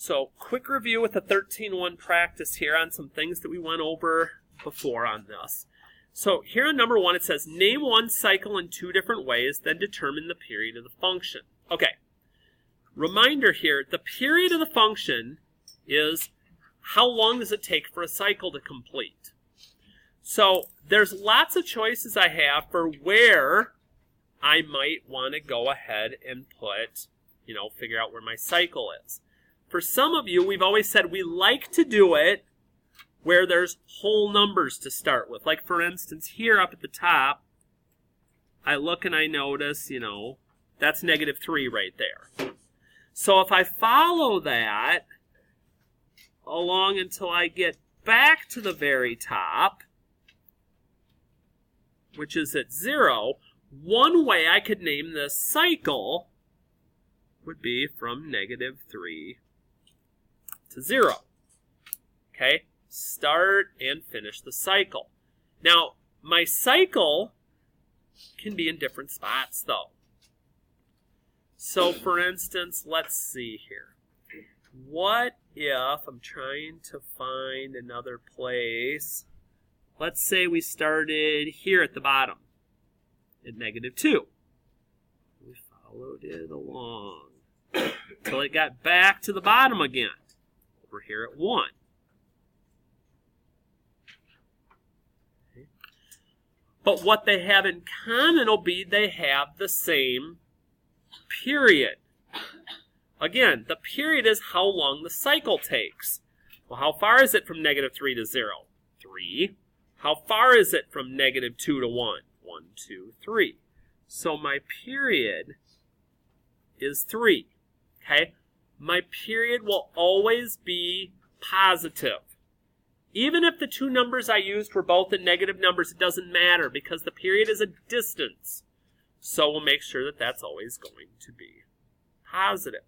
So, quick review with the 13.1 practice here on some things that we went over before on this. So, here on number 1 it says, name one cycle in two different ways, then determine the period of the function. Okay, reminder here, the period of the function is how long does it take for a cycle to complete. So, there's lots of choices I have for where I might want to go ahead and put, figure out where my cycle is. For some of you, we've always said we like to do it where there's whole numbers to start with. Like, for instance, here up at the top, I look and I notice, that's -3 right there. So if I follow that along until I get back to the very top, which is at 0, one way I could name this cycle would be from -3 to 0. Okay? Start and finish the cycle. Now, my cycle can be in different spots, though. So, for instance, let's see here. What if I'm trying to find another place? Let's say we started here at the bottom at -2. We followed it along until it got back to the bottom again. Over here at 1. Okay. But what they have in common will be they have the same period. Again, the period is how long the cycle takes. Well, how far is it from -3 to 0? 3. How far is it from -2 to 1? 1, 2, 3. So my period is 3. Okay? My period will always be positive. Even if the two numbers I used were both in negative numbers, it doesn't matter because the period is a distance. So we'll make sure that that's always going to be positive.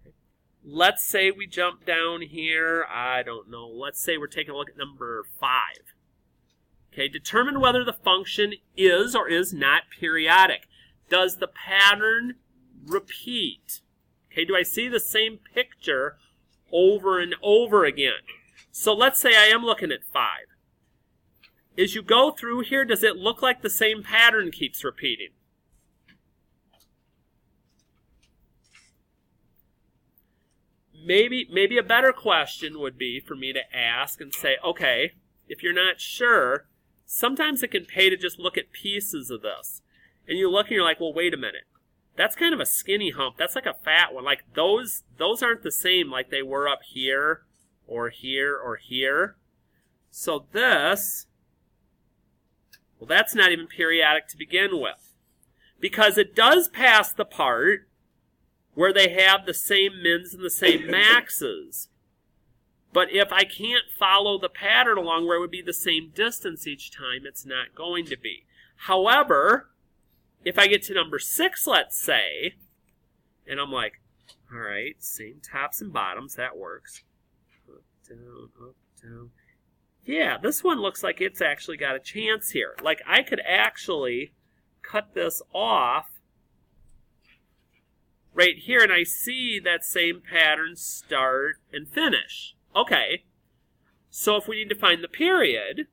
Okay. Let's say we jump down here, I don't know, let's say we're taking a look at number 5. Okay, determine whether the function is or is not periodic. Does the pattern repeat? Okay, do I see the same picture over and over again? So let's say I am looking at 5. As you go through here, does it look like the same pattern keeps repeating? Maybe a better question would be for me to ask and say, okay, if you're not sure, sometimes it can pay to just look at pieces of this. And you look and you're like, well, wait a minute. That's kind of a skinny hump. That's like a fat one. Like those aren't the same like they were up here or here or here. So this, well, that's not even periodic to begin with. Because it does pass the part where they have the same mins and the same maxes. But if I can't follow the pattern along where it would be the same distance each time, it's not going to be. However, if I get to number 6, let's say, and I'm like, all right, same tops and bottoms, that works. Up, down, up, down. Yeah, this one looks like it's actually got a chance here. Like I could actually cut this off right here, and I see that same pattern start and finish. Okay, so if we need to find the period,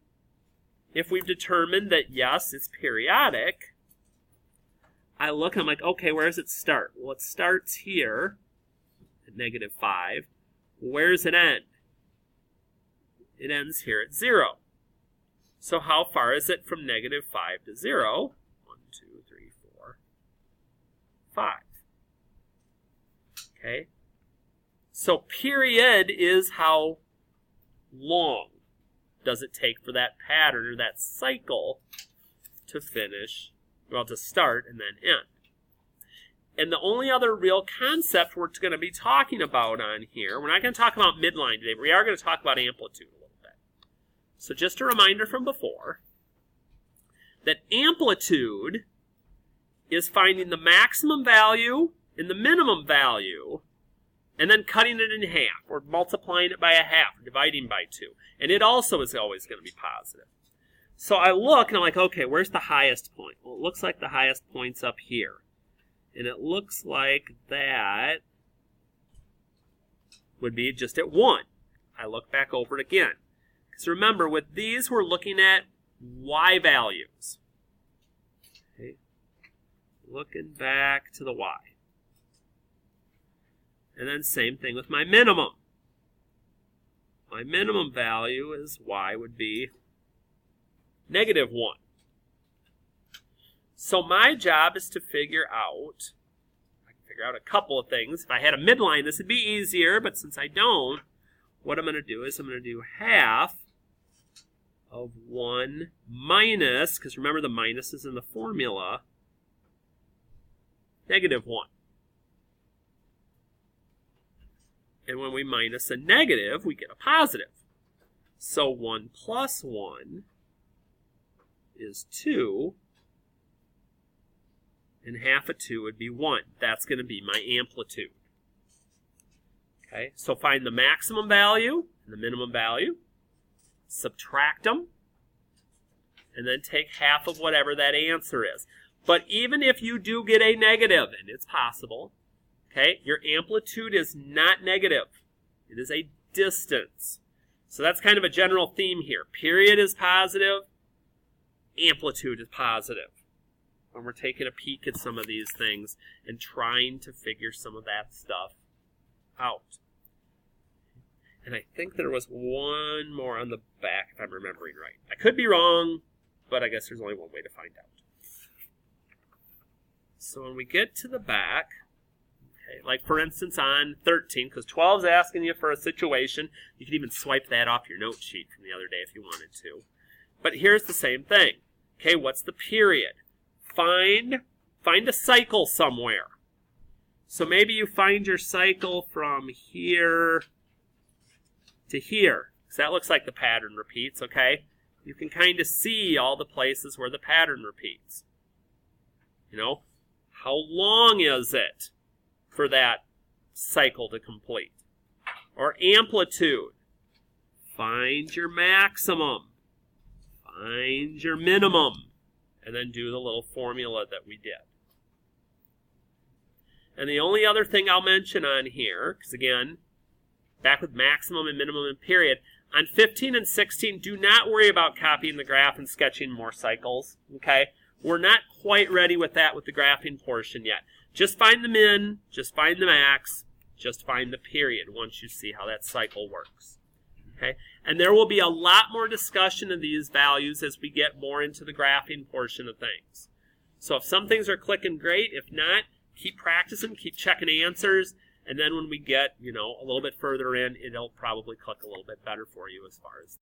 if we've determined that, yes, it's periodic, I look and I'm like, okay, where does it start? Well, it starts here at -5. Where does it end? It ends here at 0. So how far is it from -5 to 0? 1, 2, 3, 4, 5. Okay? So period is how long does it take for that pattern or that cycle to finish, well, to start and then end. And the only other real concept we're going to be talking about on here, we're not going to talk about midline today, but we are going to talk about amplitude a little bit. So just a reminder from before, that amplitude is finding the maximum value and the minimum value and then cutting it in half, or multiplying it by a half, or dividing by 2. And it also is always going to be positive. So I look, and I'm like, okay, where's the highest point? Well, it looks like the highest point's up here. And it looks like that would be just at 1. I look back over it again. Because remember, with these, we're looking at y values. Okay. Looking back to the y. And then same thing with my minimum. My minimum value is y would be -1. So my job is to figure out, a couple of things. If I had a midline, this would be easier, but since I don't, what I'm going to do is I'm going to do half of 1 minus, because remember the minus is in the formula, -1. And when we minus a negative, we get a positive. So 1 plus 1 is 2. And half of 2 would be 1. That's going to be my amplitude. Okay, so find the maximum value and the minimum value. Subtract them. And then take half of whatever that answer is. But even if you do get a negative, and it's possible, okay, your amplitude is not negative. It is a distance. So that's kind of a general theme here. Period is positive. Amplitude is positive. When we're taking a peek at some of these things and trying to figure some of that stuff out. And I think there was one more on the back, if I'm remembering right. I could be wrong, but I guess there's only one way to find out. So when we get to the back, okay, like for instance on 13, because 12 is asking you for a situation, you can even swipe that off your note sheet from the other day if you wanted to. But here's the same thing. Okay, what's the period? Find a cycle somewhere. So maybe you find your cycle from here to here. So that looks like the pattern repeats, okay? You can kind of see all the places where the pattern repeats. You know, how long is it for that cycle to complete? Or amplitude. Find your maximum. Find your minimum. And then do the little formula that we did. And the only other thing I'll mention on here, because again, back with maximum and minimum and period, on 15 and 16, do not worry about copying the graph and sketching more cycles. Okay? We're not quite ready with that with the graphing portion yet. Just find the min, just find the max, just find the period once you see how that cycle works. Okay? And there will be a lot more discussion of these values as we get more into the graphing portion of things. So if some things are clicking, great. If not, keep practicing, keep checking answers, and then when we get, a little bit further in, it'll probably click a little bit better for you as far as